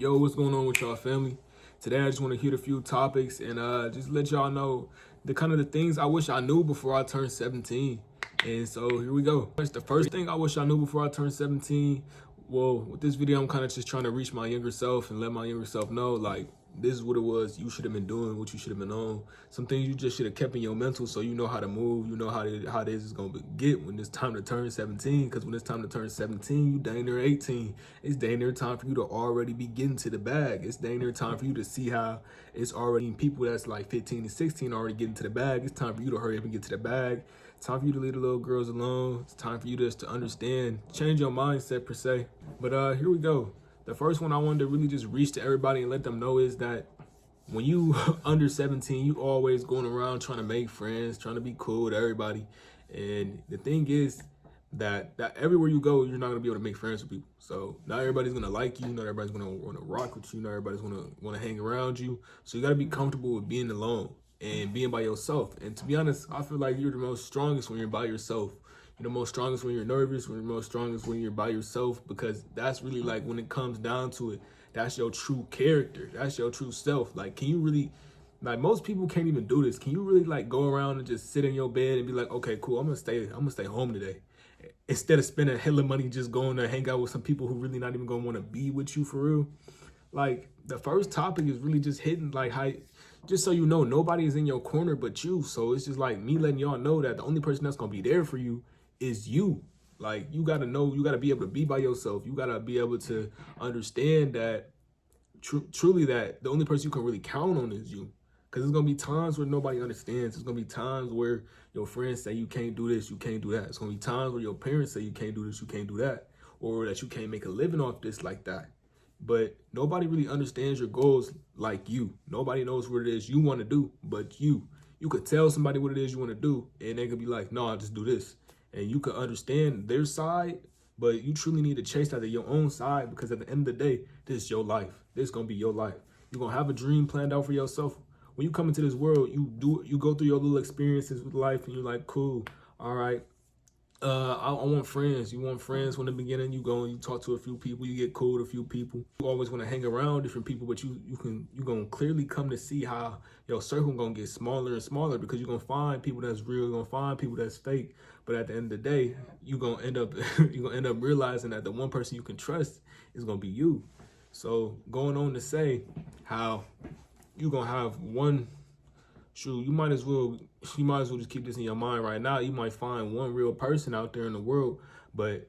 Yo, what's going on with y'all family? Today I just want to hit a few topics and just let y'all know the kind of the things I wish I knew before I turned 17. And so here we go. That's the first thing I wish I knew before I turned 17. Well, with this video, I'm kind of just trying to reach my younger self and let my younger self know, like, this is what it was you should have been doing, what you should have been on. Some things you just should have kept in your mental so you know how to move, you know how this is going to get when it's time to turn 17. Because when it's time to turn 17, you dang near 18. It's dang near time for you to already be getting to the bag. It's dang near time for you to see how it's already people that's like 15 to 16 already getting to the bag. It's time for you to hurry up and get to the bag. It's time for you to leave the little girls alone. It's time for you just to understand, change your mindset per se. But here we go. The first one I wanted to really just reach to everybody and let them know is that when you under 17, you always going around trying to make friends, trying to be cool with everybody. And the thing is that everywhere you go, you're not gonna be able to make friends with people. So not everybody's gonna like you, not everybody's gonna want to rock with you, not everybody's gonna want to hang around you. So you gotta be comfortable with being alone and being by yourself. And to be honest, I feel like you're the most strongest when you're by yourself. You're the most strongest when you're nervous, when you're most strongest when you're by yourself, because that's really like when it comes down to it, that's your true character. That's your true self. Like, can you really, like most people can't even do this. Can you really like go around and just sit in your bed and be like, okay, cool, I'm gonna stay home today. Instead of spending hella money just going to hang out with some people who really not even gonna want to be with you for real. Like the first topic is really just hitting like how, just so you know, nobody is in your corner but you. So it's just like me letting y'all know that the only person that's gonna be there for you is you. Like you gotta know, you gotta be able to be by yourself. You gotta be able to understand that truly that the only person you can really count on is you. Because there's gonna be times where nobody understands. There's gonna be times where your friends say you can't do this, you can't do that. It's gonna be times where your parents say you can't do this, you can't do that, or that you can't make a living off this like that. But nobody really understands your goals like you. Nobody knows what it is you want to do but you. You could tell somebody what it is you want to do and they could be like, no, I'll just do this. And you could understand their side, but you truly need to chase after your own side, because at the end of the day, this is your life. This is gonna be your life. You're gonna have a dream planned out for yourself. When you come into this world, you go through your little experiences with life and you're like, cool, all right. I want friends. You want friends from the beginning. You go and you talk to a few people. You get cool with a few people. You always want to hang around different people, but you gonna clearly come to see how your circle gonna get smaller and smaller, because you're gonna find people that's real. You're gonna find people that's fake. But at the end of the day, you gonna end up realizing that the one person you can trust is gonna be you. So going on to say how you gonna have one. Shoot, you might as well just keep this in your mind right now. You might find one real person out there in the world, but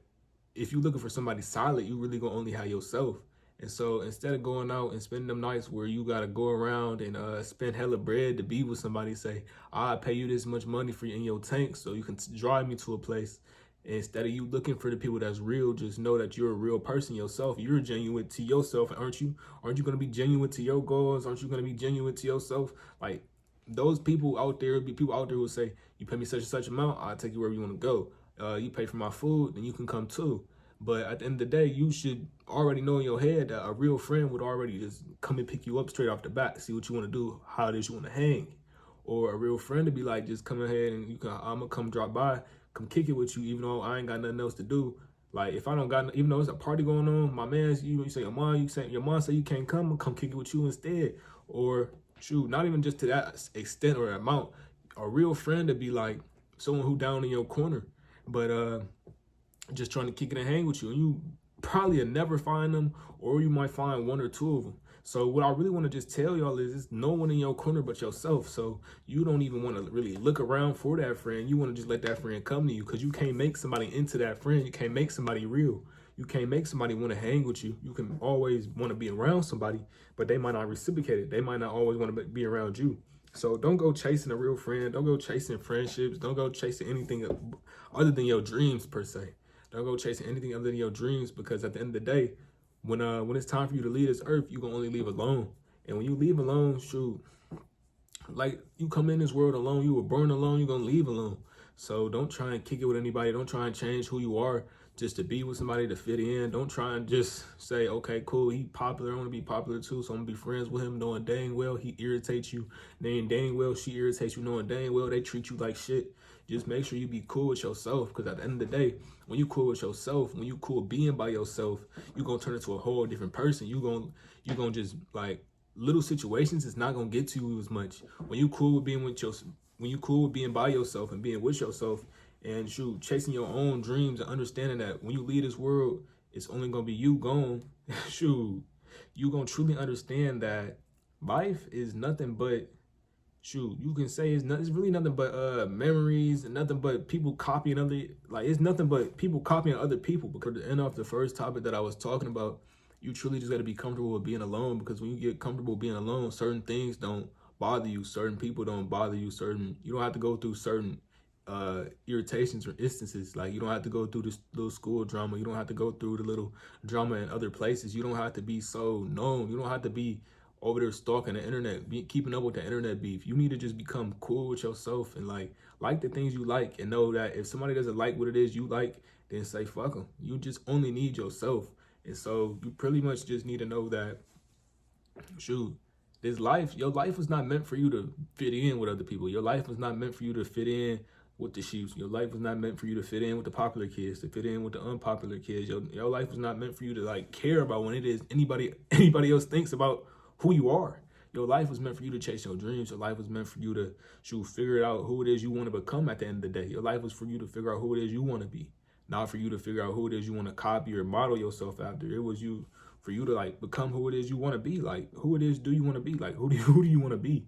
if you're looking for somebody solid, you really gonna only have yourself. And so instead of going out and spending them nights where you gotta go around and spend hella bread to be with somebody, say, I'll pay you this much money for you in your tank so you can drive me to a place. Instead of you looking for the people that's real, just know that you're a real person yourself. You're genuine to yourself, aren't you? Aren't you gonna be genuine to your goals? Aren't you gonna be genuine to yourself? Like, those people out there, be people out there who say, you pay me such and such amount, I'll take you wherever you want to go. You pay for my food, then you can come too. But at the end of the day, you should already know in your head that a real friend would already just come and pick you up straight off the bat, see what you want to do, how it is you want to hang. Or a real friend to be like, just come ahead and I'm gonna come drop by, come kick it with you, even though I ain't got nothing else to do. Like if I don't got, even though there's a party going on, my man's, you say your mom say you can't come, I'll come kick it with you instead. Or shoot, not even just to that extent or amount, a real friend to be like someone who down in your corner, but just trying to kick it and hang with you. And you probably will never find them, or you might find one or two of them. So what I really want to just tell y'all is there's no one in your corner but yourself. So you don't even want to really look around for that friend. You want to just let that friend come to you, because you can't make somebody into that friend. You can't make somebody real. You can't make somebody want to hang with you. You can always want to be around somebody, but they might not reciprocate it. They might not always want to be around you. So don't go chasing a real friend. Don't go chasing friendships. Don't go chasing anything other than your dreams per se. Don't go chasing anything other than your dreams, because at the end of the day, when it's time for you to leave this earth, you can only leave alone. And when you leave alone, shoot, like you come in this world alone, you were born alone, you're gonna leave alone. So don't try and kick it with anybody. Don't try and change who you are just to be with somebody to fit in. Don't try and just say, okay, cool, he popular, I want to be popular too, so I'm gonna be friends with him, knowing dang well he irritates you, knowing dang well she irritates you, knowing dang well they treat you like shit. Just make sure you be cool with yourself, because at the end of the day, when you cool with yourself, when you cool being by yourself, you gonna turn into a whole different person. You gonna just like little situations, it's not gonna get to you as much. When you cool with being with your, when you cool with being by yourself and being with yourself, and shoot, chasing your own dreams and understanding that when you leave this world, it's only gonna be you gone. Shoot, you gonna truly understand that life is nothing but, shoot, you can say it's really nothing but memories and nothing but people copying other, like it's nothing but people copying other people. Because to end off the first topic that I was talking about, you truly just got to be comfortable with being alone, because when you get comfortable being alone, certain things don't bother you, certain people don't bother you, you don't have to go through certain irritations or instances. Like you don't have to go through this little school drama, you don't have to go through the little drama in other places, you don't have to be so known, you don't have to be over there stalking the internet, keeping up with the internet beef. You need to just become cool with yourself and like the things you like, and know that if somebody doesn't like what it is you like, then say fuck them. You just only need yourself. And so you pretty much just need to know that, shoot, this life, your life was not meant for you to fit in with other people. Your life was not meant for you to fit in with the sheep. Your life was not meant for you to fit in with the popular kids, to fit in with the unpopular kids. Your life was not meant for you to like care about when it is anybody else thinks about who you are. Your life was meant for you to chase your dreams. Your life was meant for you to figure out who it is you want to become at the end of the day. Your life was for you to figure out who it is you want to be, not for you to figure out who it is you want to copy or model yourself after. It was for you to like become who it is you want to be. Like who it is do you want to be? Like who do you want to be?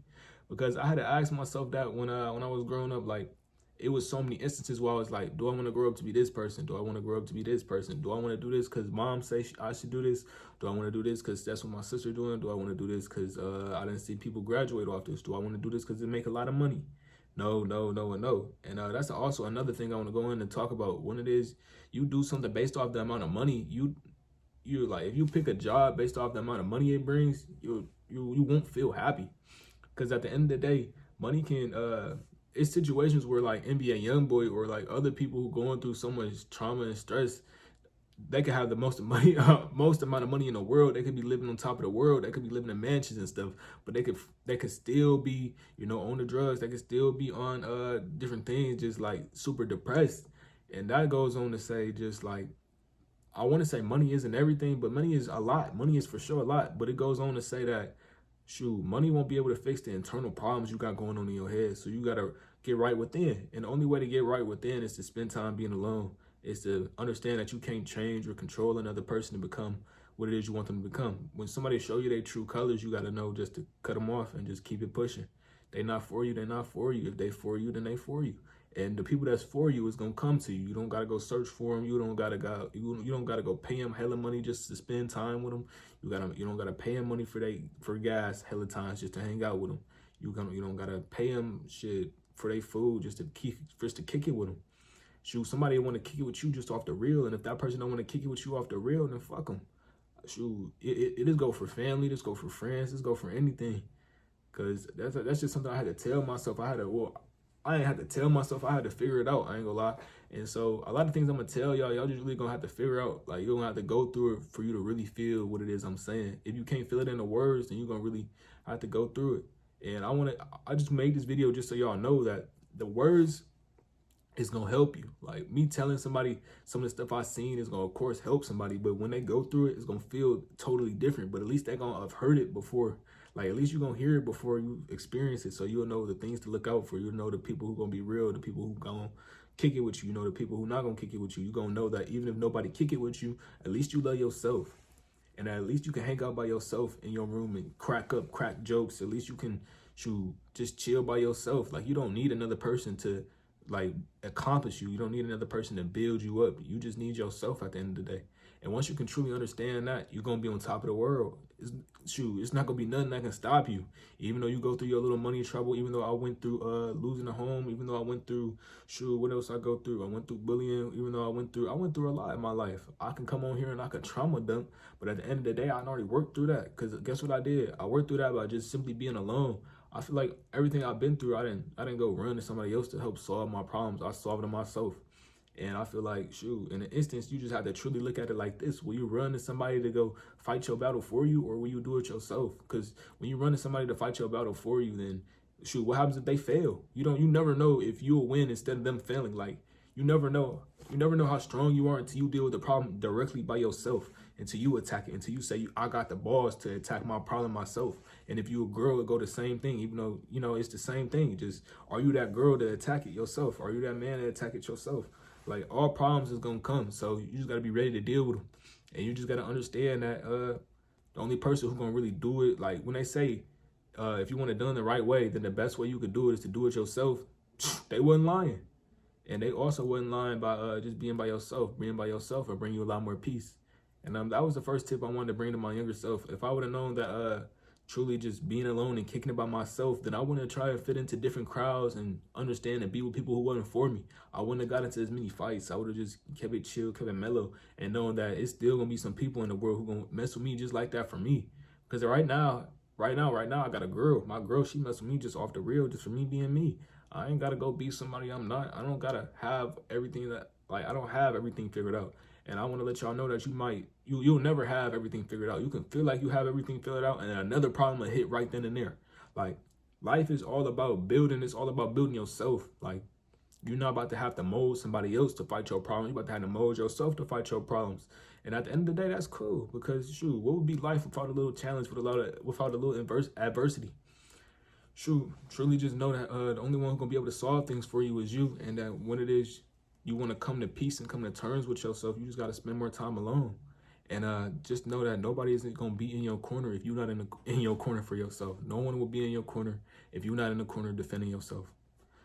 Because I had to ask myself that when I was growing up. Like it was so many instances where I was like, do I want to grow up to be this person? Do I want to grow up to be this person? Do I want to do this because mom say I should do this? Do I want to do this because that's what my sister doing? Do I want to do this because I didn't see people graduate off this? Do I want to do this because it make a lot of money? No, no, no, and no. And that's also another thing I want to go in and talk about. When it is you do something based off the amount of money, you're like, if you pick a job based off the amount of money it brings, you won't feel happy. Because at the end of the day, money can it's situations where like NBA YoungBoy or like other people who going through so much trauma and stress, they could have the most money, most amount of money in the world. They could be living on top of the world. They could be living in mansions and stuff, but they could still be, on the drugs. They could still be on different things, just like super depressed. And that goes on to say, just like, I want to say money isn't everything, but money is a lot. Money is for sure a lot, but it goes on to say that, shoot, money won't be able to fix the internal problems you got going on in your head. So you got to get right within. And the only way to get right within is to spend time being alone. Is to understand that you can't change or control another person to become what it is you want them to become. When somebody show you their true colors, you got to know just to cut them off and just keep it pushing. They not for you, they're not for you. If they for you, then they for you. And the people that's for you is gonna come to you. You don't gotta go search for them. You don't gotta go pay them hella money just to spend time with them. You don't gotta pay them money for gas hella times just to hang out with them. You don't gotta pay them shit for their food just to kick it with them. Shoot, somebody want to kick it with you just off the real, and if that person don't want to kick it with you off the real, then fuck them. Shoot, it just go for family, just go for friends, just go for anything. Cause that's just something I had to tell myself. I ain't had to tell myself. I had to figure it out. I ain't gonna lie. And so a lot of things I'm gonna tell y'all just really gonna have to figure out. Like you're gonna have to go through it for you to really feel what it is I'm saying. If you can't feel it in the words, then you're gonna really have to go through it. And I just made this video just so y'all know that the words is gonna help you. Like me telling somebody some of the stuff I've seen is gonna of course help somebody, but when they go through it, it's gonna feel totally different. But at least they're gonna have heard it before. Like at least you're gonna hear it before you experience it, so you'll know the things to look out for. You'll know the people who gonna be real, the people who gonna kick it with you. You know the people who not gonna kick it with you. You gonna know that even if nobody kick it with you, at least you love yourself, and at least you can hang out by yourself in your room and crack jokes. At least you can just chill by yourself. Like you don't need another person to like accomplish you. You don't need another person to build you up. You just need yourself at the end of the day. And once you can truly understand that, you're gonna be on top of the world. It's not gonna be nothing that can stop you. Even though you go through your little money trouble, even though I went through losing a home, even though I went through what else I go through? I went through bullying, even though I went through a lot in my life. I can come on here and I can trauma dump, but at the end of the day, I already worked through that. Cause guess what I did? I worked through that by just simply being alone. I feel like everything I've been through, I didn't go run to somebody else to help solve my problems. I solved them myself. And I feel like, shoot, in an instance, you just have to truly look at it like this. Will you run to somebody to go fight your battle for you, or will you do it yourself? Because when you run to somebody to fight your battle for you, then shoot, what happens if they fail? You never know if you'll win instead of them failing. Like, you never know. You never know how strong you are until you deal with the problem directly by yourself, until you attack it, until you say, I got the balls to attack my problem myself. And if you a girl, it go the same thing, even though, it's the same thing. Just, are you that girl to attack it yourself? Are you that man to attack it yourself? Like, all problems is going to come. So you just got to be ready to deal with them. And you just got to understand that the only person who's going to really do it, like when they say, if you want it done the right way, then the best way you could do it is to do it yourself. They wasn't lying. And they also wasn't lying by just being by yourself. Being by yourself will bring you a lot more peace. And that was the first tip I wanted to bring to my younger self. If I would have known that truly just being alone and kicking it by myself, then I wouldn't have tried to fit into different crowds and understand and be with people who wasn't for me. I wouldn't have got into as many fights. I would have just kept it chill, kept it mellow, and knowing that it's still going to be some people in the world who going to mess with me just like that for me. Because right now, I got a girl. My girl, she mess with me just off the real, just for me being me. I ain't got to go be somebody I'm not. I don't got to have everything I don't have everything figured out. And I want to let y'all know that you'll never have everything figured out. You can feel like you have everything figured out, and then another problem will hit right then and there. Like, life is all about building. It's all about building yourself. Like, you're not about to have to mold somebody else to fight your problem. You're about to have to mold yourself to fight your problems. And at the end of the day, that's cool, because shoot, what would be life without a little challenge, without a little adversity? Shoot, truly just know that the only one who's gonna be able to solve things for you is you, and that when it is you want to come to peace and come to terms with yourself, you just got to spend more time alone. And just know that nobody isn't gonna be in your corner if you're not in your corner for yourself. No one will be in your corner if you're not in the corner defending yourself.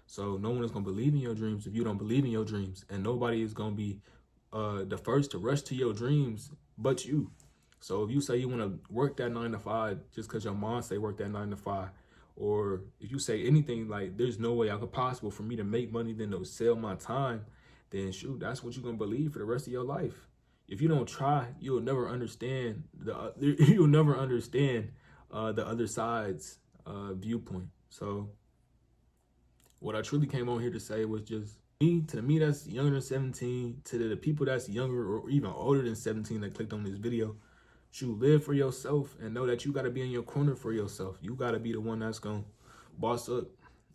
So no one is gonna believe in your dreams if you don't believe in your dreams, and nobody is gonna be the first to rush to your dreams but you. So if you say you want to work that 9 to 5 just because your mom say work that 9 to 5, or if you say anything like there's no way I could possible for me to make money than to sell my time, then shoot, that's what you're gonna believe for the rest of your life. If you don't try, you'll never understand the other side's viewpoint. So what I truly came on here to say was just to me that's younger than 17, to the people that's younger or even older than 17 that clicked on this video. Shoot, live for yourself and know that you got to be in your corner for yourself. You got to be the one that's going to boss up.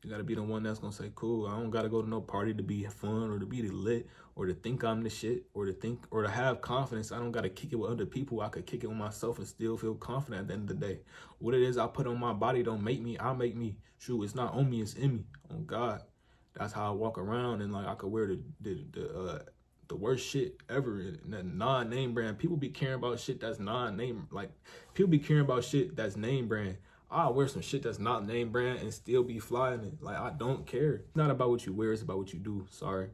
You got to be the one that's going to say, cool, I don't got to go to no party to be fun or to be lit or to think I'm the shit or to have confidence. I don't got to kick it with other people. I could kick it with myself and still feel confident at the end of the day. What it is I put on my body don't make me. I make me. Shoot, it's not on me, it's in me. On God. That's how I walk around, and like I could wear the worst shit ever, that non-name brand. People be caring about shit that's non-name. Like, people be caring about shit that's name brand. I'll wear some shit that's not name brand and still be flying it. Like, I don't care. It's not about what you wear, it's about what you do. Sorry.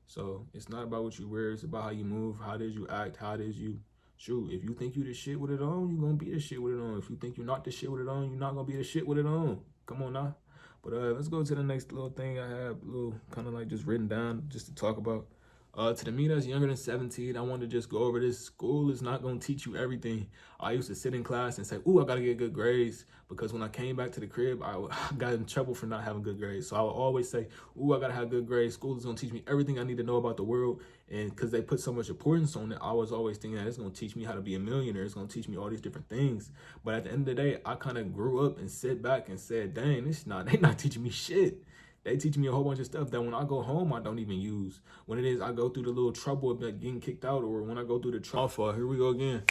So it's not about what you wear, it's about how you move, how it is you act, how it is you. Shoot, if you think you the shit with it on, you gonna be the shit with it on. If you think you're not the shit with it on, you're not gonna be the shit with it on. Come on now. But let's go to the next little thing I have, a little kind of like just written down just to talk about. To the me that's younger than 17, I want to just go over this. School is not going to teach you everything. I used to sit in class and say, ooh, I got to get good grades, because when I came back to the crib, I got in trouble for not having good grades. So I would always say, ooh, I got to have good grades. School is going to teach me everything I need to know about the world. And because they put so much importance on it, I was always thinking that it's going to teach me how to be a millionaire. It's going to teach me all these different things. But at the end of the day, I kind of grew up and sit back and said, dang, they not teaching me shit. They teach me a whole bunch of stuff that when I go home, I don't even use. When it is, I go through the little trouble of like getting kicked out, or when I go through the trouble. Here we go again.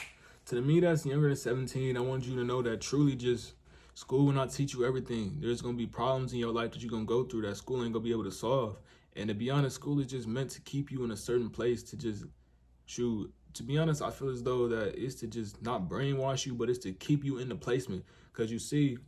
To the me that's younger than 17, I want you to know that truly just school will not teach you everything. There's going to be problems in your life that you're going to go through that school ain't going to be able to solve. And to be honest, school is just meant to keep you in a certain place to just shoot. To be honest, I feel as though that it's to just not brainwash you, but it's to keep you in the placement. Because you see,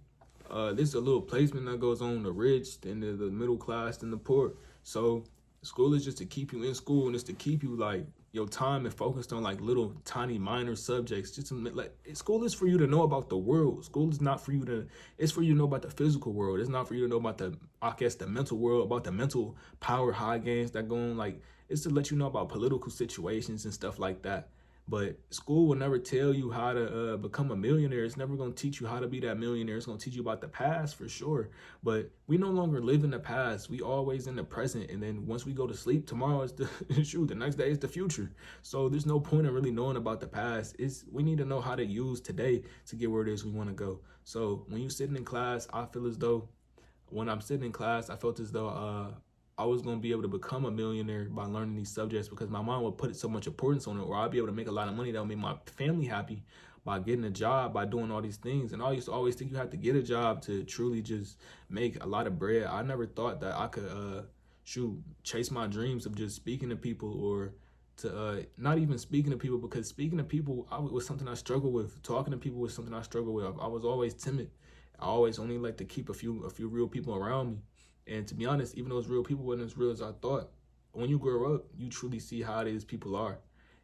this is a little placement that goes on the rich and the middle class and the poor. So school is just to keep you in school, and it's to keep you like your time and focused on like little tiny minor subjects. Just to, like, school is for you to know about the world. School is not for you to, it's for you to know about the physical world. It's not for you to know about the mental world, about the mental power high games that go on. Like, it's to let you know about political situations and stuff like that. But school will never tell you how to become a millionaire. It's never going to teach you how to be that millionaire. It's going to teach you about the past for sure. But we no longer live in the past. We always in the present. And then once we go to sleep, tomorrow is the shoot. The next day is the future. So there's no point in really knowing about the past. We need to know how to use today to get where it is we want to go. So when you're sitting in class, I feel as though when I'm sitting in class, I felt as though I was going to be able to become a millionaire by learning these subjects because my mom would put so much importance on it, or I'd be able to make a lot of money that would make my family happy by getting a job, by doing all these things. And I used to always think you had to get a job to truly just make a lot of bread. I never thought that I could, chase my dreams of just speaking to people, or to not even speaking to people, because speaking to people was something I struggled with. Talking to people was something I struggled with. I was always timid. I always only like to keep a few real people around me. And to be honest, even those real people wasn't as real as I thought. When you grow up, you truly see how it is people are.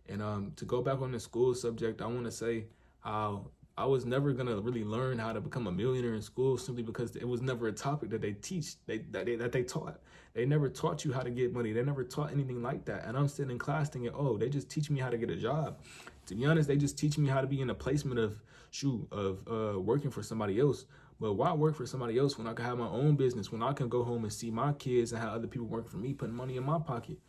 And to go back on the school subject, I want to say how I was never gonna really learn how to become a millionaire in school simply because it was never a topic that they teach, that they taught. They never taught you how to get money. They never taught anything like that. And I'm sitting in class thinking, oh, they just teach me how to get a job. To be honest, they just teach me how to be in a placement of working for somebody else. But why work for somebody else when I can have my own business, when I can go home and see my kids and have other people working for me, putting money in my pocket?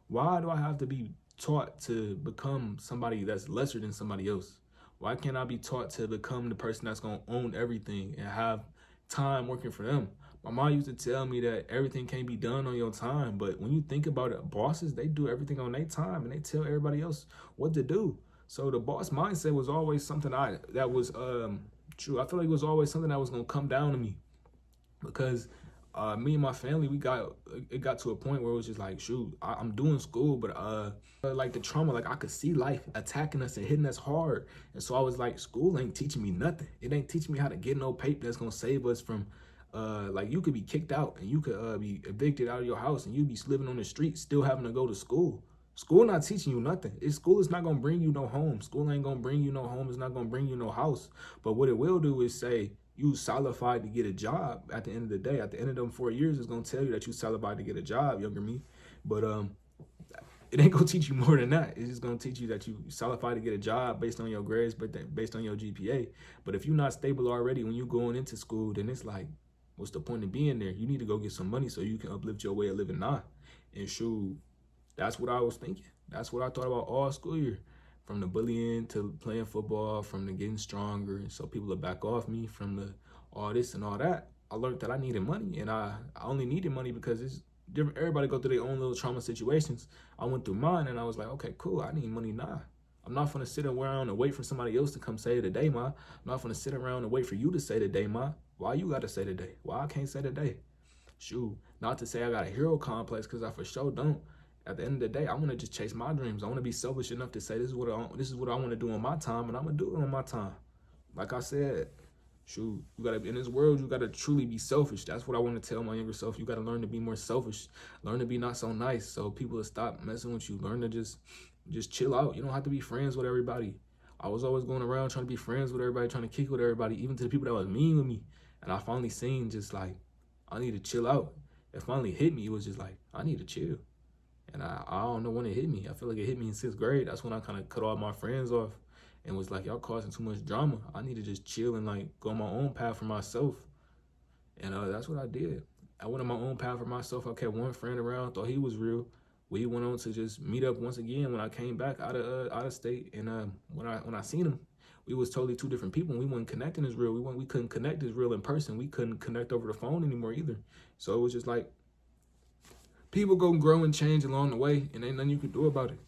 Why do I have to be taught to become somebody that's lesser than somebody else? Why can't I be taught to become the person that's going to own everything and have time working for them? My mom used to tell me that everything can't be done on your time. But when you think about it, bosses, they do everything on their time and they tell everybody else what to do. So the boss mindset was always something that was true. I feel like it was always something that was going to come down to me, because me and my family, it got to a point where it was just like, shoot, I'm doing school, but like the trauma, like I could see life attacking us and hitting us hard. And so I was like, school ain't teaching me nothing. It ain't teaching me how to get no paper that's gonna save us from like you could be kicked out and you could be evicted out of your house and you'd be living on the street still having to go to school. School not teaching you nothing. School is not gonna bring you no home. School ain't gonna bring you no home. It's not gonna bring you no house. But what it will do is say, you solidified to get a job at the end of the day. At the end of them 4 years, it's gonna tell you that you solidified to get a job, younger me. But it ain't gonna teach you more than that. It's just gonna teach you that you solidified to get a job based on your grades, but based on your GPA. But if you're not stable already when you're going into school, then it's like, what's the point of being there? You need to go get some money so you can uplift your way of living now. And shoot, that's what I was thinking. That's what I thought about all school year. From the bullying to playing football, from the getting stronger, and so people would back off me, from the all this and all that. I learned that I needed money, and I only needed money because it's different. Everybody go through their own little trauma situations. I went through mine, and I was like, okay, cool, I need money now. I'm not gonna sit around and wait for somebody else to come say the day, ma. I'm not gonna sit around and wait for you to say the day, ma. Why you gotta say the day? Why I can't say the day? Shoot, not to say I got a hero complex, because I for sure don't. At the end of the day, I want to just chase my dreams. I want to be selfish enough to say this is what I want to do on my time, and I'm gonna do it on my time. Like I said, shoot, you gotta, in this world, you gotta truly be selfish. That's what I want to tell my younger self. You gotta learn to be more selfish. Learn to be not so nice, so people will stop messing with you. Learn to just chill out. You don't have to be friends with everybody. I was always going around trying to be friends with everybody, trying to kick with everybody, even to the people that was mean with me. And I finally seen just like, I need to chill out. It finally hit me. It was just like, I need to chill. And I don't know when it hit me. I feel like it hit me in 6th grade. That's when I kind of cut all my friends off and was like, y'all causing too much drama. I need to just chill and like go on my own path for myself. And that's what I did. I went on my own path for myself. I kept one friend around, thought he was real. We went on to just meet up once again when I came back out of state. And when I seen him, we was totally two different people. We wasn't connecting as real. We couldn't connect as real in person. We couldn't connect over the phone anymore either. So it was just like, people go grow and change along the way, and ain't nothing you can do about it.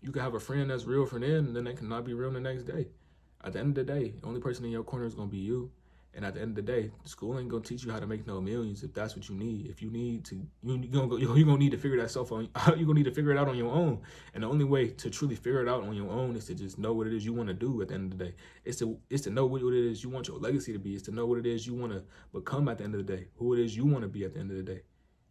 You can have a friend that's real for them, and then they cannot be real the next day. At the end of the day, the only person in your corner is gonna be you. And at the end of the day, school ain't gonna teach you how to make no millions if that's what you need. If you need to, you're gonna need to figure that stuff on. You're gonna need to figure it out on your own. And the only way to truly figure it out on your own is to just know what it is you want to do. At the end of the day, it's to know what it is you want your legacy to be. It's to know what it is you want to become at the end of the day. Who it is you want to be at the end of the day.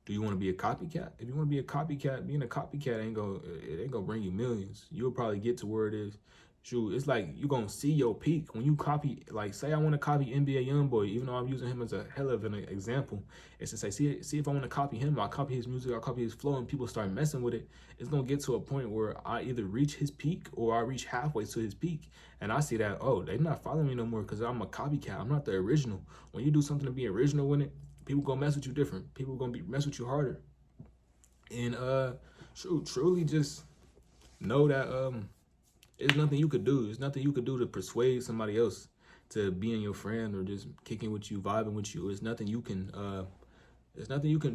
Do you want to be a copycat? If you want to be a copycat, being a copycat ain't gonna bring you millions. You'll probably get to where it is shoot, it's like you gonna see your peak when you copy. Like, say I want to copy NBA YoungBoy, even though I'm using him as a hell of an example. It's to say, see if I want to copy him, I copy his music, I copy his flow, and people start messing with it. It's gonna get to a point where I either reach his peak or I reach halfway to his peak, and I see that, oh, they're not following me no more because I'm a copycat. I'm not the original. When you do something to be original with it, people gonna mess with you different. People gonna mess with you harder. And shoot, truly just know that there's nothing you could do. There's nothing you could do to persuade somebody else to being your friend or just kicking with you, vibing with you. There's nothing you can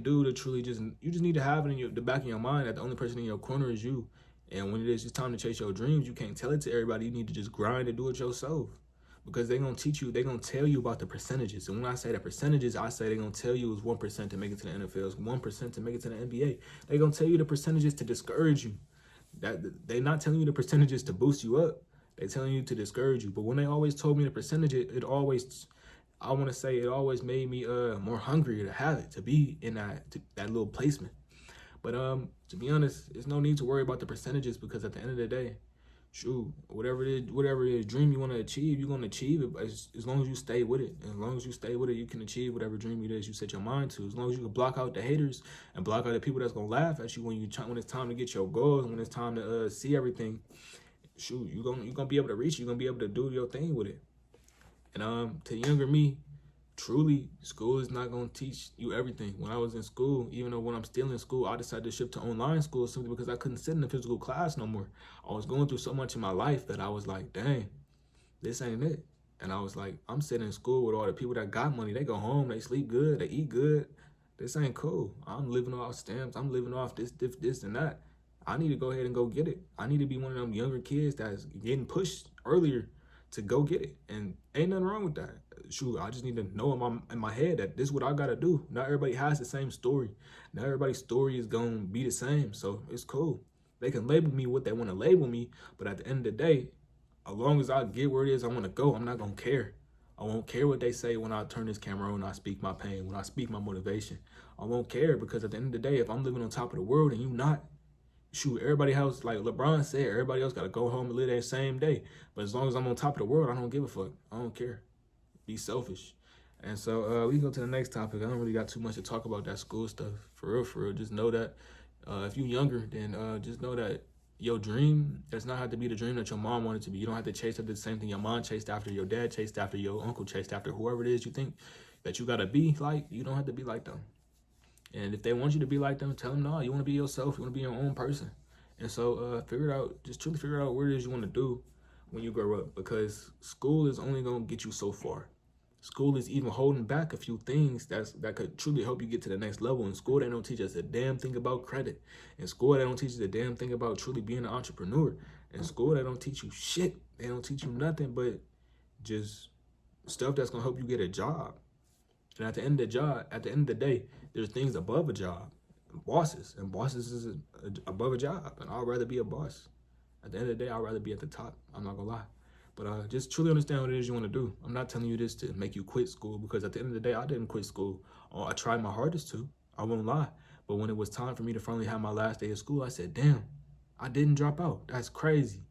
do to truly you just need to have it in the back of your mind that the only person in your corner is you. And when it is just time to chase your dreams, you can't tell it to everybody. You need to just grind and do it yourself. Because they're gonna teach you, they're gonna tell you about the percentages. And when I say the percentages, I say they're gonna tell you it's 1% to make it to the NFL, it's 1% to make it to the NBA. They're gonna tell you the percentages to discourage you. That they're not telling you the percentages to boost you up. They're telling you to discourage you. But when they always told me the percentage, it always, I want to say, it always made me more hungry to have it, to be in that little placement. But to be honest, there's no need to worry about the percentages because at the end of the day, shoot, whatever it is, dream you want to achieve, you're gonna achieve it. As long as you stay with it, as long as you stay with it, you can achieve whatever dream it is you set your mind to. As long as you can block out the haters and block out the people that's gonna laugh at you when it's time to get your goals, when it's time to see everything. Shoot, you're gonna be able to reach it. You're gonna be able to do your thing with it. And to younger me, truly, school is not going to teach you everything. When I was in school, even though when I'm still in school, I decided to shift to online school simply because I couldn't sit in a physical class no more. I was going through so much in my life that I was like, dang, this ain't it. And I was like, I'm sitting in school with all the people that got money. They go home, they sleep good, they eat good. This ain't cool. I'm living off stamps. I'm living off this, and that. I need to go ahead and go get it. I need to be one of them younger kids that's getting pushed earlier to go get it. And ain't nothing wrong with that. Shoot, I just need to know in my head that this is what I gotta do. Not everybody has the same story. Not everybody's story is gonna be the same. So it's cool. They can label me what they want to label me, but at the end of the day, as long as I get where it is I want to go, I'm not gonna care. I won't care what they say when I turn this camera on and I speak my pain, when I speak my motivation. I won't care because at the end of the day, if I'm living on top of the world and you not, shoot, everybody else, like LeBron said, everybody else got to go home and live that same day. But as long as I'm on top of the world, I don't give a fuck. I don't care. Be selfish. And so we can go to the next topic. I don't really got too much to talk about that school stuff. For real. Just know that if you're younger, then just know that your dream does not have to be the dream that your mom wanted to be. You don't have to chase after the same thing your mom chased after, your dad chased after, your uncle chased after, whoever it is you think that you got to be like. You don't have to be like them. And if they want you to be like them, tell them, no, you want to be yourself. You want to be your own person. And so truly figure out what it is you want to do when you grow up, because school is only going to get you so far. School is even holding back a few things that could truly help you get to the next level. In school, they don't teach us a damn thing about credit. In school, they don't teach us a damn thing about truly being an entrepreneur. In school, they don't teach you shit. They don't teach you nothing but just stuff that's going to help you get a job. And at the end of the day, there's things above a job, bosses, and bosses is above a job. And I'd rather be a boss. At the end of the day, I'd rather be at the top. I'm not gonna lie. But just truly understand what it is you want to do. I'm not telling you this to make you quit school, because at the end of the day, I didn't quit school. I tried my hardest to. I won't lie. But when it was time for me to finally have my last day of school, I said, damn, I didn't drop out. That's crazy.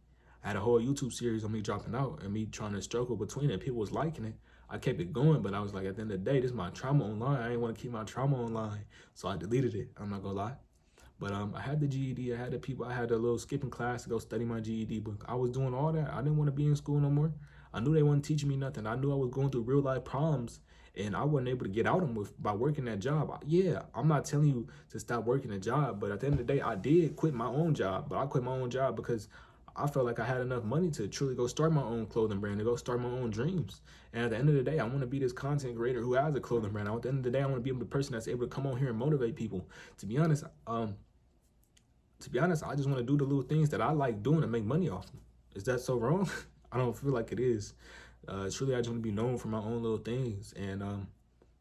I had a whole YouTube series on me dropping out and me trying to struggle between it. People was liking it. I kept it going, but I was like, at the end of the day, this is my trauma online. I didn't want to keep my trauma online. So I deleted it. I'm not gonna lie. But I had the GED, I had a little skipping class to go study my GED, but I was doing all that. I didn't want to be in school no more. I knew they weren't teaching me nothing. I knew I was going through real life problems, and I wasn't able to get out of them by working that job. Yeah, I'm not telling you to stop working a job, but at the end of the day, I did quit my own job. But I quit my own job because I felt like I had enough money to truly go start my own clothing brand, to go start my own dreams. And at the end of the day, I want to be this content creator who has a clothing brand. At the end of the day, I want to be the person that's able to come on here and motivate people. To be honest, I just want to do the little things that I like doing and make money off them. Is that so wrong? I don't feel like it is. Truly, I just want to be known for my own little things. And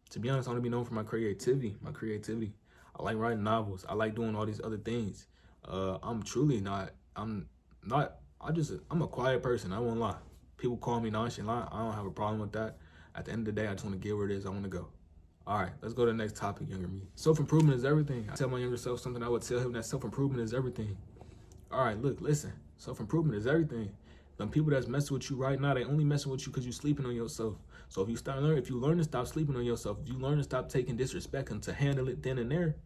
to be honest, I want to be known for my creativity. I like writing novels. I like doing all these other things. I'm a quiet person. I won't lie. People call me nonchalant. I don't have a problem with that. At the end of the day, I just want to get where it is I want to go. All right, let's go to the next topic, younger me. Self-improvement is everything. I tell my younger self something, I would tell him that self-improvement is everything. All right, look, listen. Self-improvement is everything. Them people that's messing with you right now, they only messing with you because you sleeping on yourself. So if you learn to stop sleeping on yourself, if you learn to stop taking disrespect and to handle it then and there,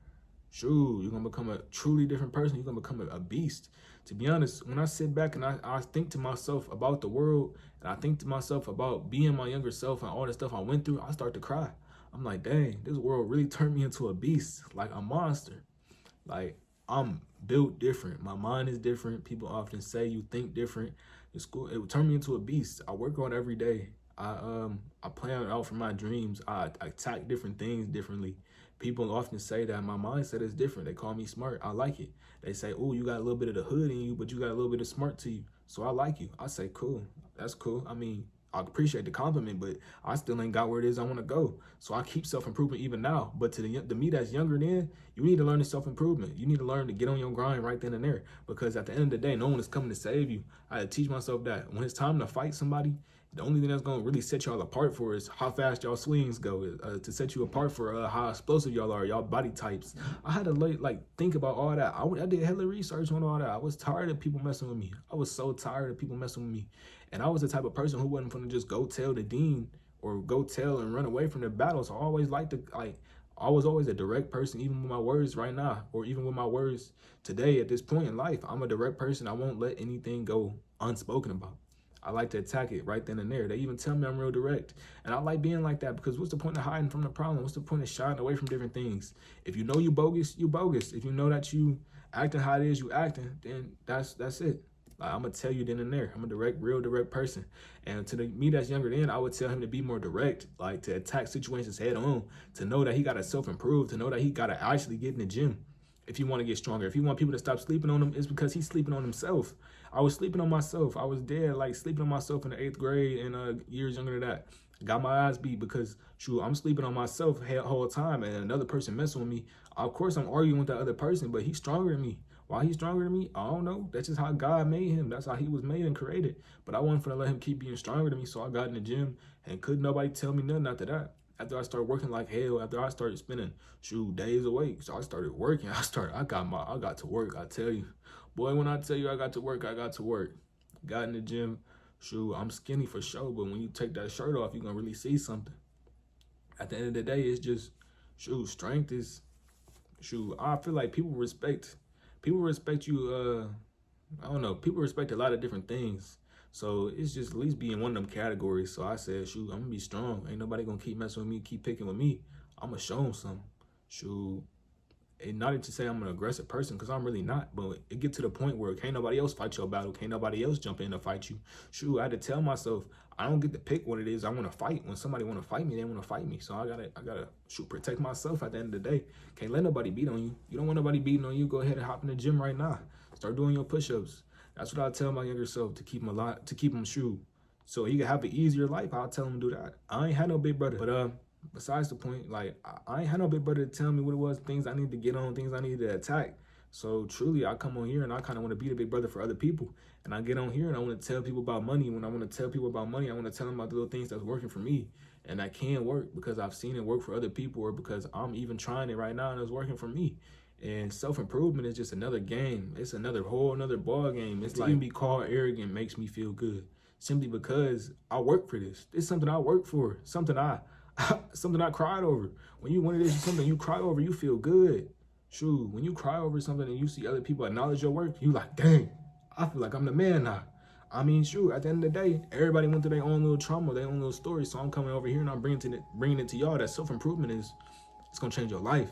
sure, you're gonna become a truly different person. You're gonna become a beast. To be honest, when I sit back and I think to myself about the world, and I think to myself about being my younger self and all the stuff I went through, I start to cry. I'm like, dang, this world really turned me into a beast, like a monster. Like, I'm built different. My mind is different. People often say you think different. In school, it would turn me into a beast. I work on it every day. I plan out for my dreams. I attack different things differently. People often say that my mindset is different. They call me smart. I like it. They say, oh, you got a little bit of the hood in you, but you got a little bit of smart to you. So I like you. I say, cool. That's cool. I mean, I appreciate the compliment, but I still ain't got where it is I want to go. So I keep self-improvement even now. But to the me that's younger than, you need to learn the self-improvement. You need to learn to get on your grind right then and there. Because at the end of the day, no one is coming to save you. I had to teach myself that when it's time to fight somebody, the only thing that's going to really set y'all apart for is how fast y'all swings go, to set you apart for how explosive y'all are, y'all body types. I had to like think about all that. I did hella research on all that. I was tired of people messing with me. I was so tired of people messing with me. And I was the type of person who wasn't going to just go tell the dean or go tell and run away from the battle. So I always liked to, I was always a direct person, even with my words right now, or even with my words today at this point in life. I'm a direct person. I won't let anything go unspoken about. I like to attack it right then and there. They even tell me I'm real direct. And I like being like that because what's the point of hiding from the problem? What's the point of shying away from different things? If you know you bogus, you bogus. If you know that you acting how it is you acting, then that's it. Like, I'm going to tell you then and there. I'm a real direct person. And to me that's younger than, I would tell him to be more direct, like to attack situations head on, to know that he got to self-improve, to know that he got to actually get in the gym. If you want to get stronger, if you want people to stop sleeping on him, it's because he's sleeping on himself. I was sleeping on myself. I was dead, like sleeping on myself in the 8th grade and years younger than that. Got my eyes beat because, shoot, I'm sleeping on myself the whole time and another person messing with me. Of course, I'm arguing with that other person, but he's stronger than me. Why he's stronger than me, I don't know. That's just how God made him. That's how he was made and created. But I wasn't going to let him keep being stronger than me, so I got in the gym and couldn't nobody tell me nothing after that. After I started working like hell, after I started spending, days awake, so I started working. I got to work, I tell you. Boy, when I tell you I got to work, I got to work. Got in the gym, I'm skinny for sure, but when you take that shirt off, you're going to really see something. At the end of the day, it's just, strength is, I feel like people respect you, I don't know, people respect a lot of different things. So it's just at least be in one of them categories. So I said, I'm gonna be strong. Ain't nobody gonna keep messing with me, keep picking with me. I'm gonna show them something. And not to say I'm an aggressive person, because I'm really not, but it get to the point where can't nobody else fight your battle, can't nobody else jump in to fight you. I had to tell myself, I don't get to pick what it is I want to fight. When somebody want to fight me, they want to fight me. So I gotta protect myself at the end of the day. Can't let nobody beat on you. You don't want nobody beating on you, go ahead and hop in the gym right now. Start doing your push-ups. That's what I tell my younger self, to keep him alive, to keep him so he can have an easier life. I'll tell him to do that. I ain't had no big brother, but besides the point, like I ain't had no big brother to tell me what it was, things I need to get on, things I need to attack. So truly, I come on here and I kind of want to be the big brother for other people. And I get on here and I want to tell people about money. When I want to tell people about money, I want to tell them about the little things that's working for me. And that can work because I've seen it work for other people, or because I'm even trying it right now and it's working for me. And self-improvement is just another game. It's another ball game. It's like, to even be called arrogant makes me feel good, simply because I work for this. It's something I work for, something I cried over. When you wanted something you cry over, you feel good. When you cry over something and you see other people acknowledge your work, you like, dang, I feel like I'm the man now. I mean, at the end of the day, everybody went through their own little trauma, their own little story. So I'm coming over here and I'm bringing it to y'all that self-improvement it's gonna change your life.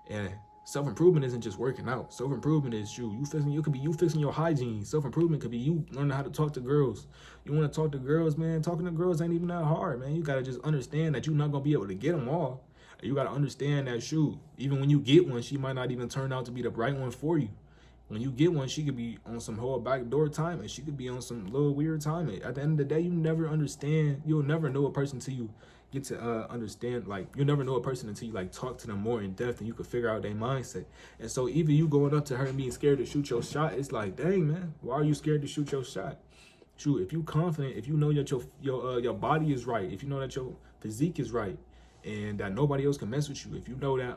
And self-improvement isn't just working out. Self-improvement is you fixing your hygiene. Self-improvement could be you learning how to talk to girls. You want to talk to girls, man, talking to girls ain't even that hard, man. You got to just understand that you're not going to be able to get them all. You got to understand that, even when you get one, she might not even turn out to be the right one for you. When you get one, she could be on some whole backdoor time, and she could be on some little weird time. At the end of the day, you never understand. You'll never know a person until you get to understand. Like, you'll never know a person until you like talk to them more in depth and you can figure out their mindset. And so even you going up to her and being scared to shoot your shot, it's like, dang, man, why are you scared to shoot your shot? If you confident, if you know that your body is right, if you know that your physique is right, and that nobody else can mess with you, if you know that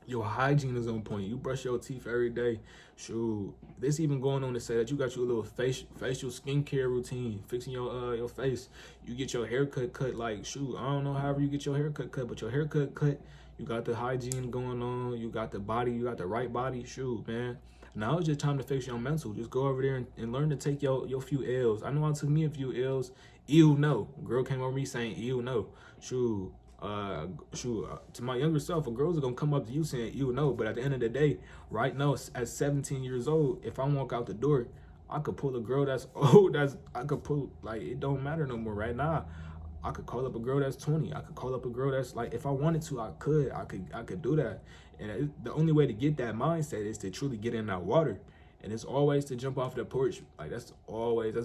Your hygiene is on point. You brush your teeth every day. Shoot, this even going on to say that you got your little facial skincare routine, fixing your face. You get your haircut cut. Like, shoot, I don't know however you get your haircut cut, but your haircut cut. You got the hygiene going on. You got the body. You got the right body. Shoot, man. Now it's just time to fix your mental. Just go over there and learn to take your few L's. I know it took me a few L's. Ew, no. Girl came over me saying, ew, no. Shoot. To my younger self, a girls are gonna come up to you saying, ew, no. But at the end of the day, right now, at 17 years old, if I walk out the door, I could pull a girl that's old. I could pull, like, it don't matter no more right now. I could call up a girl that's 20. I could call up a girl that's like, if I wanted to, I could do that. And the only way to get that mindset is to truly get in that water. And it's always to jump off the porch. Like, that's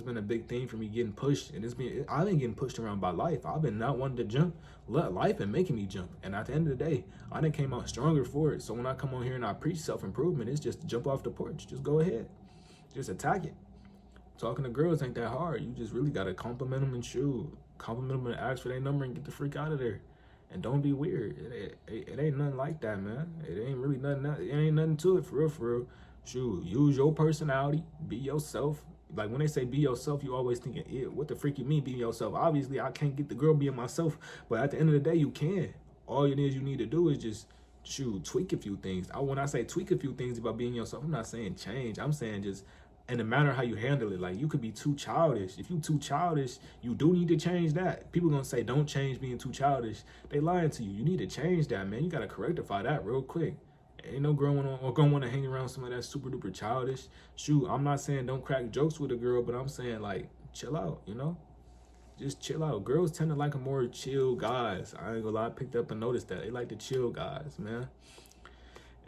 been a big thing for me, getting pushed. And I've been getting pushed around by life. I've been not wanting to jump. Life been making me jump. And at the end of the day, I done came out stronger for it. So when I come on here and I preach self-improvement, it's just jump off the porch. Just go ahead. Just attack it. Talking to girls ain't that hard. You just really got to compliment them and shoot. Compliment them and ask for their number and get the freak out of there. And don't be weird. It ain't nothing like that, man. It ain't really nothing. It ain't nothing to it, for real, for real. Shoot, use your personality. Be yourself. Like, when they say be yourself, you always thinking, ew, what the freak you mean be yourself? Obviously, I can't get the girl being myself. But at the end of the day, you can. All it is you need to do is just, shoot, tweak a few things. When I say tweak a few things about being yourself, I'm not saying change. I'm saying just in the manner how you handle it. Like, you could be too childish. If you too childish, you do need to change that. People gonna say don't change being too childish. They lying to you. You need to change that, man. You gotta rectify that real quick. Ain't no girl gonna want to hang around somebody that's super duper childish. Shoot, I'm not saying don't crack jokes with a girl, but I'm saying, like, chill out, you know? Just chill out. Girls tend to like a more chill guys. I ain't gonna lie, I picked up and noticed that. They like the chill guys, man.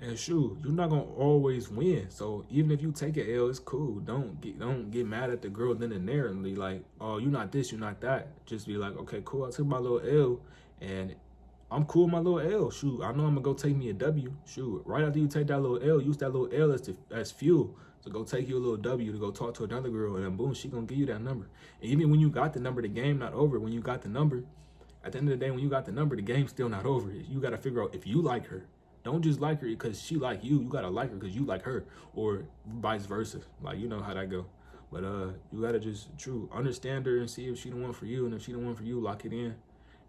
And shoot, you're not gonna always win. So even if you take an L, it's cool. Don't get mad at the girl then and there and be like, oh, you're not this, you're not that. Just be like, okay, cool, I took my little L and I'm cool with my little L. Shoot, I know I'm gonna go take me a W. Shoot, right after you take that little L, use that little L as fuel. So go take you a little W to go talk to another girl, and then boom, she gonna give you that number. And even when you got the number, the game not over. When you got the number, at the end of the day, when you got the number, the game's still not over. You gotta figure out if you like her. Don't just like her because she like you. You gotta like her because you like her, or vice versa. Like, you know how that go. But you gotta just understand her and see if she the one for you, and if she the one for you, lock it in,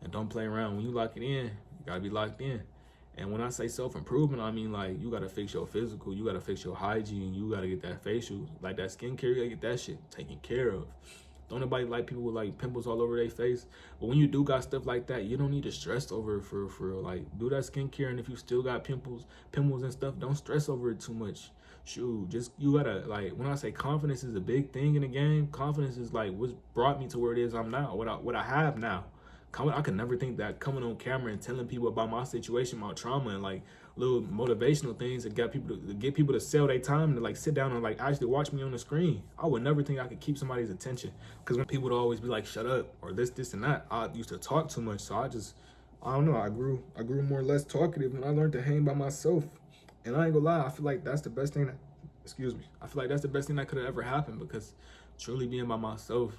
and don't play around. When you lock it in, you gotta be locked in. And when I say self-improvement, I mean, like, you gotta fix your physical, you gotta fix your hygiene, you gotta get that facial, like that skincare, you gotta get that shit taken care of. Don't nobody like people with like pimples all over their face. But when you do got stuff like that, you don't need to stress over it for like, do that skincare. And if you still got pimples and stuff, don't stress over it too much. Shoot, just, you gotta, like, when I say confidence is a big thing in the game, confidence is like what's brought me to where it is I'm now, what I have now. I could never think that coming on camera and telling people about my situation, my trauma, and like little motivational things that get people to sell their time to like sit down and like actually watch me on the screen. I would never think I could keep somebody's attention, because when people would always be like, shut up, or this and that, I used to talk too much. So I don't know, I grew more or less talkative, and I learned to hang by myself. And I ain't gonna lie, I feel like that's the best thing that could have ever happened, because truly being by myself,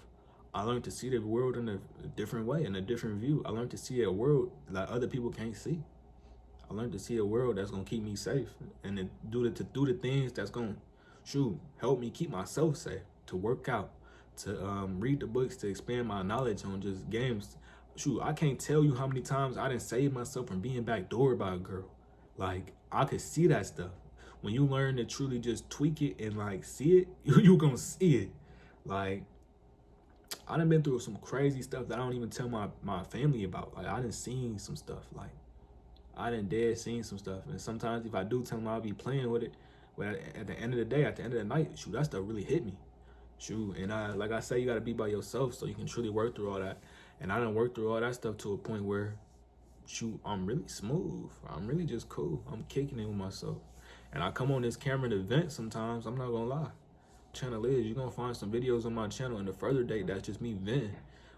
I learned to see the world in a different way, in a different view. I learned to see a world that other people can't see. I learned to see a world that's gonna keep me safe, and to do the things that's gonna help me keep myself safe. To work out, to read the books, to expand my knowledge on just games. I can't tell you how many times I didn't save myself from being backdoored by a girl. Like, I could see that stuff. When you learn to truly just tweak it and like see it, you gonna see it. Like, I done been through some crazy stuff that I don't even tell my family about. Like, I done seen some stuff. Like, I done seen some stuff. And sometimes if I do tell them, I'll be playing with it. But at the end of the day, at the end of the night, that stuff really hit me. And like I say, you got to be by yourself so you can truly work through all that. And I done worked through all that stuff to a point where, I'm really smooth. I'm really just cool. I'm kicking it with myself. And I come on this camera to vent sometimes. I'm not going to lie. Channel is, you're gonna find some videos on my channel, and the further date, that's just me venting.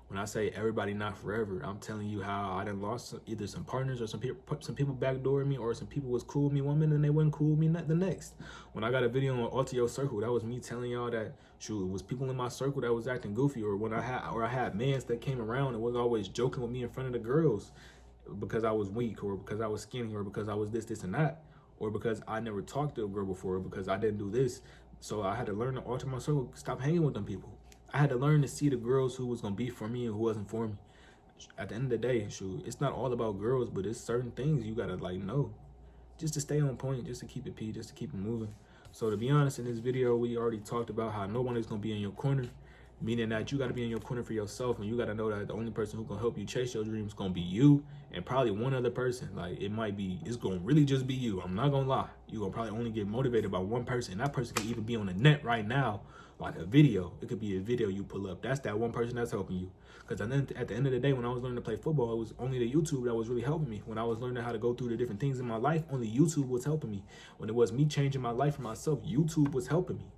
When I say everybody not forever, I'm telling you how I done lost either some partners or some people backdoored me, or some people was cool with me one minute and they wasn't cool with me the next. When I got a video on Audio Circle, that was me telling y'all that it was people in my circle that was acting goofy, or I had mans that came around and was always joking with me in front of the girls because I was weak, or because I was skinny, or because I was this and that. or because I never talked to a girl before, because I didn't do this. So I had to learn to alter my circle, stop hanging with them people. I had to learn to see the girls who was gonna be for me and who wasn't for me. At the end of the day, shoot, it's not all about girls, but it's certain things you gotta like know, just to stay on point, just to keep it just to keep it moving. So to be honest, in this video, we already talked about how no one is gonna be in your corner, meaning that you gotta be in your corner for yourself, and you gotta know that the only person who gonna help you chase your dreams gonna be you and probably one other person. Like it's gonna really just be you. I'm not gonna lie. You're gonna probably only get motivated by one person. That person can even be on the net right now, like a video. It could be a video you pull up. That's that one person that's helping you. Because at the end of the day, when I was learning to play football, it was only the YouTube that was really helping me. When I was learning how to go through the different things in my life, only YouTube was helping me. When it was me changing my life for myself, YouTube was helping me.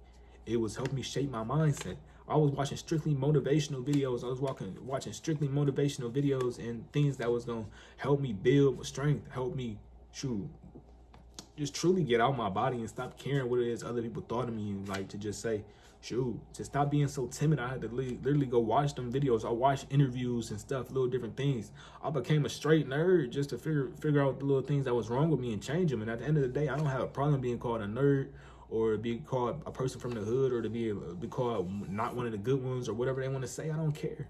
It was helping me shape my mindset. I was watching strictly motivational videos. I was watching strictly motivational videos and things that was going to help me build strength, help me, just truly get out my body and stop caring what it is other people thought of me, and like to just say, to stop being so timid. I had to literally go watch them videos. I watched interviews and stuff, little different things. I became a straight nerd just to figure out the little things that was wrong with me and change them. And at the end of the day, I don't have a problem being called a nerd, or be called a person from the hood, or to be called not one of the good ones, or whatever they want to say. I don't care.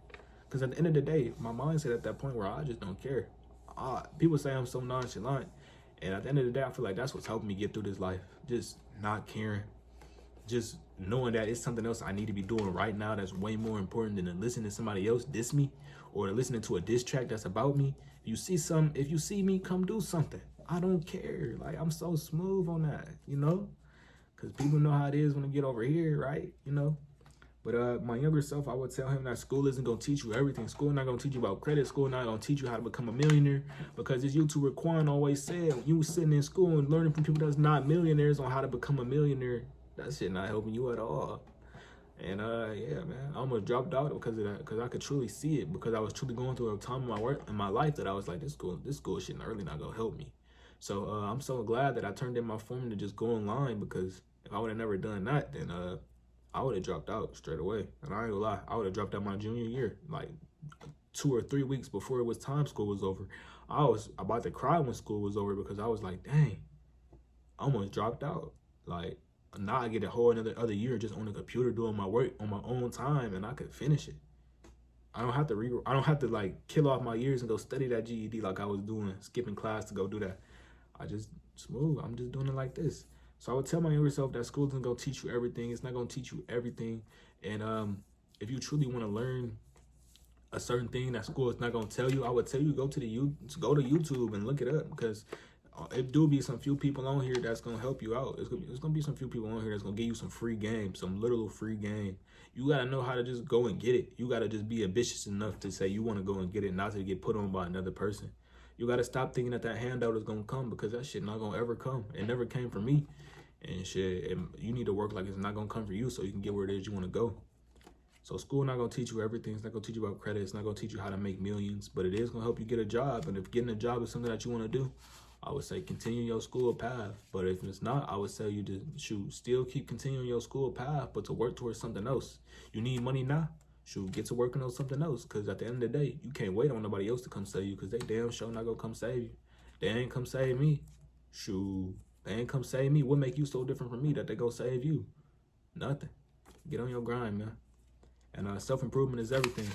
Because at the end of the day, my mindset at that point where I just don't care. People say I'm so nonchalant. And at the end of the day, I feel like that's what's helping me get through this life. Just not caring. Just knowing that it's something else I need to be doing right now that's way more important than to listen to somebody else diss me, or listening to a diss track that's about me. If you see me, come do something. I don't care. Like, I'm so smooth on that, because people know how it is when they get over here, right? But my younger self, I would tell him that school isn't going to teach you everything. School not going to teach you about credit. School not going to teach you how to become a millionaire. Because as YouTuber Quan always said, when you was sitting in school and learning from people that's not millionaires on how to become a millionaire, that shit not helping you at all. And yeah, man, I almost dropped out because of that, because I could truly see it, because I was truly going through a time in my life that I was like, this school shit really not going to help me. So I'm so glad that I turned in my form to just go online, because if I would have never done that, then I would have dropped out straight away. And I ain't gonna lie, I would have dropped out my junior year, like 2 or 3 weeks before it was time school was over. I was about to cry when school was over, because I was like, dang, I almost dropped out. Like, now I get a whole other year just on the computer doing my work on my own time, and I could finish it. I don't have to like kill off my years and go study that GED like I was doing, skipping class to go do that. I'm just doing it like this. So I would tell my younger self that school isn't going to teach you everything. It's not going to teach you everything. And if you truly want to learn a certain thing that school is not going to tell you, I would tell you go to YouTube and look it up, because it do be some few people on here that's going to help you out. It's going to be some few people on here that's going to give you some free game, some literal free game. You got to know how to just go and get it. You got to just be ambitious enough to say you want to go and get it, not to get put on by another person. You got to stop thinking that handout is going to come, because that shit not going to ever come. It never came from me. And shit, you need to work like it's not going to come for you so you can get where it is you want to go. So school not going to teach you everything. It's not going to teach you about credit. It's not going to teach you how to make millions. But it is going to help you get a job. And if getting a job is something that you want to do, I would say continue your school path. But if it's not, I would tell you to still keep continuing your school path, but to work towards something else. You need money now? Get to working on something else, because at the end of the day, you can't wait on nobody else to come save you, because they damn sure not gonna come save you. They ain't come save me. They ain't come save me. What make you so different from me that they go save you? Nothing. Get on your grind, man. And self-improvement is everything.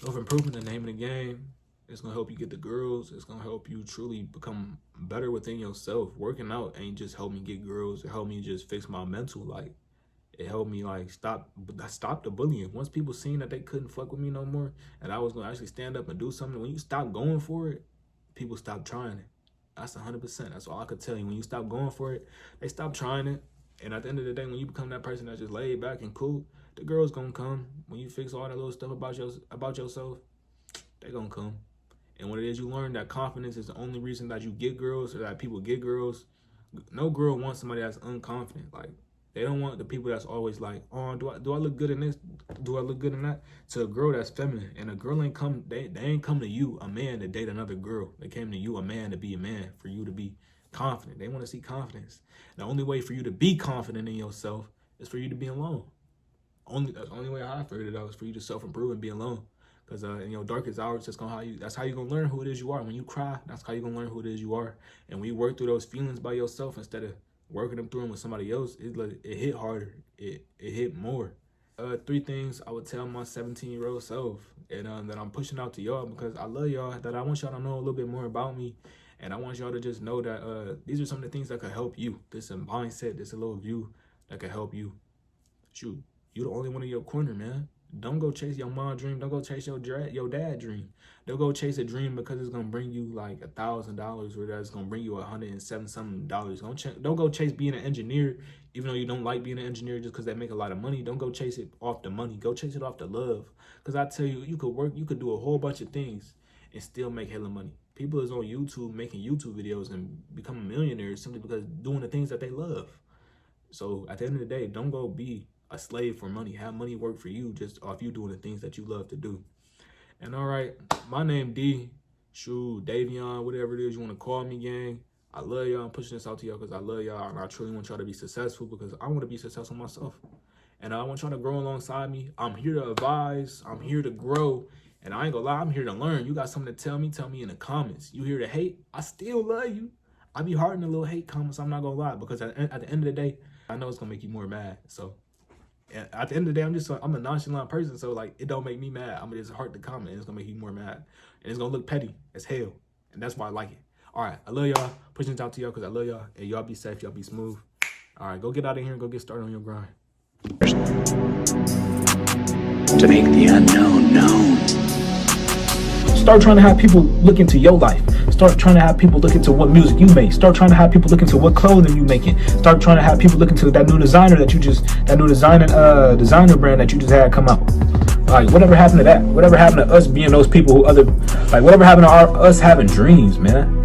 Self-improvement, the name of the game. It's gonna help you get the girls. It's gonna help you truly become better within yourself. Working out ain't just help me get girls. It helped me just fix my mental. Like, it helped me like stop the bullying. Once people seen that they couldn't fuck with me no more, and I was gonna actually stand up and do something, when you stop going for it, people stop trying it. That's 100%. That's all I could tell you. When you stop going for it, they stop trying it. And at the end of the day, when you become that person that's just laid back and cool, the girls gonna come. When you fix all that little stuff about yourself, they gonna come. And when it is you learn that confidence is the only reason that you get girls, or that people get girls, no girl wants somebody that's unconfident. Like, they don't want the people that's always like, oh, do I look good in this? Do I look good in that? To a girl that's feminine. And a girl ain't come, they ain't come to you, a man, to date another girl. They came to you, a man, to be a man, for you to be confident. They want to see confidence. The only way for you to be confident in yourself is for you to be alone. That's the only way I figured it out, is for you to self-improve and be alone. Because in your darkest hours, that's how you're gonna learn who it is you are. When you cry, that's how you're gonna learn who it is you are. And when you work through those feelings by yourself instead of working them through them with somebody else, it hit harder. It hit more. 3 things I would tell my 17-year-old self, and that I'm pushing out to y'all because I love y'all, that I want y'all to know a little bit more about me, and I want y'all to just know that these are some of the things that could help you. This is a mindset, this is a little view that could help you. Shoot, you the only one in your corner, man. Don't go chase your mom dream. Don't go chase your dad dream. Don't go chase a dream because it's gonna bring you like $1,000, or that's gonna bring you $107 something. Don't go chase being an engineer, even though you don't like being an engineer just because they make a lot of money. Don't go chase it off the money. Go chase it off the love. Because I tell you, you could do a whole bunch of things and still make hella money. People is on YouTube making YouTube videos and becoming millionaires simply because doing the things that they love. So at the end of the day, don't go be a slave for money. Have money work for you just off you doing the things that you love to do. And all right, my name D, Davion, whatever it is you want to call me, gang. I love y'all. I'm pushing this out to y'all because I love y'all, and I truly want y'all to be successful because I want to be successful myself. And I want y'all to grow alongside me. I'm here to advise. I'm here to grow. And I ain't gonna lie, I'm here to learn. You got something to tell me in the comments. You here to hate? I still love you. I be hard in the little hate comments, I'm not gonna lie, because at the end of the day, I know it's gonna make you more mad. So at the end of the day, I'm a nonchalant person, so like it don't make me mad. I'm just hard to comment, and it's gonna make you more mad, and it's gonna look petty as hell, and that's why I like it. All right, I love y'all. Pushing it out to y'all because I love y'all, and y'all be safe, y'all be smooth. All right, go get out of here and go get started on your grind. To make the unknown known. Start trying to have people look into your life. Start trying to have people look into what music you make. Start trying to have people look into what clothing you making. Start trying to have people look into that new designer designer brand that you just had come out. Like, whatever happened to that? Whatever happened to us being those people whatever happened to us having dreams, man?